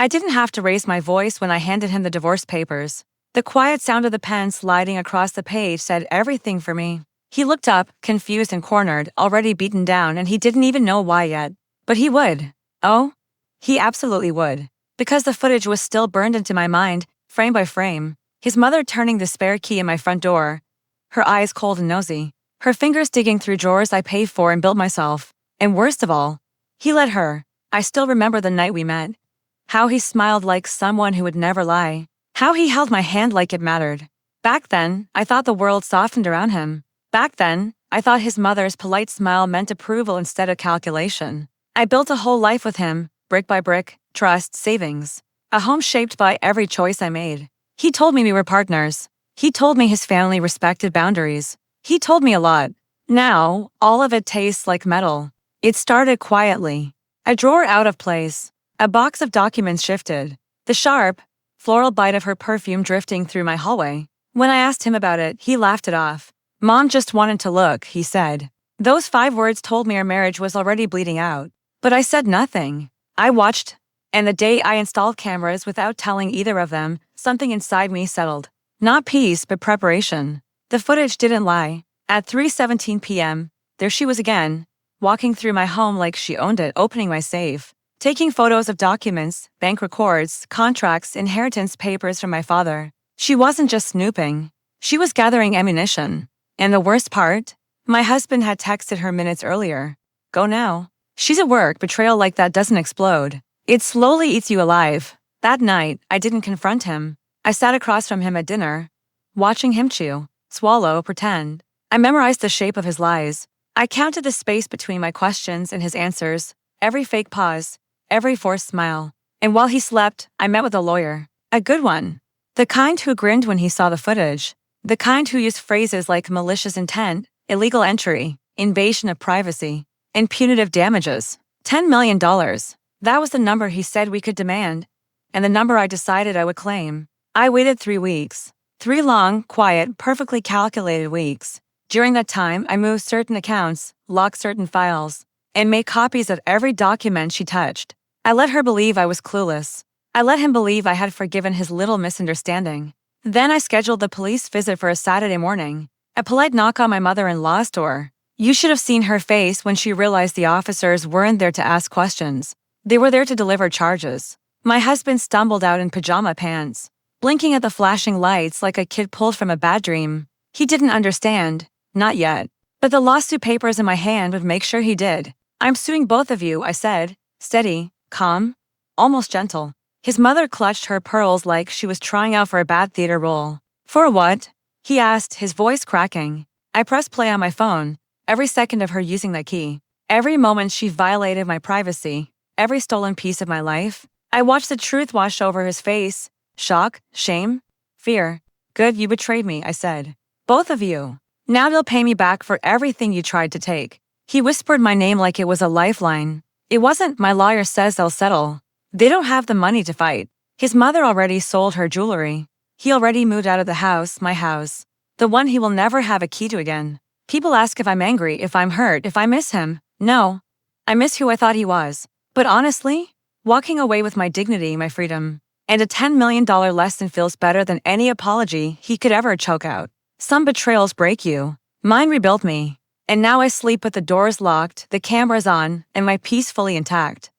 I didn't have to raise my voice when I handed him the divorce papers. The quiet sound of the pen sliding across the page said everything for me. He looked up, confused and cornered, already beaten down, and he didn't even know why yet. But he would. Oh, he absolutely would. Because the footage was still burned into my mind, frame by frame. His mother turning the spare key in my front door, her eyes cold and nosy, her fingers digging through drawers I paid for and built myself. And worst of all, he let her. I still remember the night we met. How he smiled like someone who would never lie. How he held my hand like it mattered. Back then, I thought the world softened around him. Back then, I thought his mother's polite smile meant approval instead of calculation. I built a whole life with him, brick by brick, trust, savings. A home shaped by every choice I made. He told me we were partners. He told me his family respected boundaries. He told me a lot. Now, all of it tastes like metal. It started quietly. A drawer out of place. A box of documents shifted. The sharp, floral bite of her perfume drifting through my hallway. When I asked him about it, he laughed it off. Mom just wanted to look, he said. Those 5 words told me our marriage was already bleeding out. But I said nothing. I watched, and the day I installed cameras without telling either of them, something inside me settled. Not peace, but preparation. The footage didn't lie. At 3:17 p.m., there she was again, walking through my home like she owned it, opening my safe, taking photos of documents, bank records, contracts, inheritance papers from my father. She wasn't just snooping. She was gathering ammunition. And the worst part? My husband had texted her minutes earlier. Go now. She's at work. Betrayal like that doesn't explode. It slowly eats you alive. That night, I didn't confront him. I sat across from him at dinner, watching him chew, swallow, pretend. I memorized the shape of his lies. I counted the space between my questions and his answers, every fake pause, every forced smile. And while he slept, I met with a lawyer. A good one. The kind who grinned when he saw the footage. The kind who used phrases like malicious intent, illegal entry, invasion of privacy, and punitive damages. $10 million. That was the number he said we could demand. And the number I decided I would claim. I waited 3 weeks. 3 long, quiet, perfectly calculated weeks. During that time, I moved certain accounts, locked certain files, and made copies of every document she touched. I let her believe I was clueless. I let him believe I had forgiven his little misunderstanding. Then I scheduled the police visit for a Saturday morning. A polite knock on my mother-in-law's door. You should have seen her face when she realized the officers weren't there to ask questions. They were there to deliver charges. My husband stumbled out in pajama pants, blinking at the flashing lights like a kid pulled from a bad dream. He didn't understand. Not yet. But the lawsuit papers in my hand would make sure he did. I'm suing both of you, I said, steady, calm, almost gentle. His mother clutched her pearls like she was trying out for a bad theater role. For what? He asked, his voice cracking. I pressed play on my phone, every second of her using that key. Every moment she violated my privacy, every stolen piece of my life. I watched the truth wash over his face. Shock, shame, fear. Good, you betrayed me, I said. Both of you. Now they'll pay me back for everything you tried to take. He whispered my name like it was a lifeline. It wasn't. My lawyer says they'll settle. They don't have the money to fight. His mother already sold her jewelry. He already moved out of the house, my house. The one he will never have a key to again. People ask if I'm angry, if I'm hurt, if I miss him. No. I miss who I thought he was. But honestly, walking away with my dignity, my freedom, and a $10 million lesson feels better than any apology he could ever choke out. Some betrayals break you. Mine rebuilt me. And now I sleep with the doors locked, the cameras on, and my peace fully intact.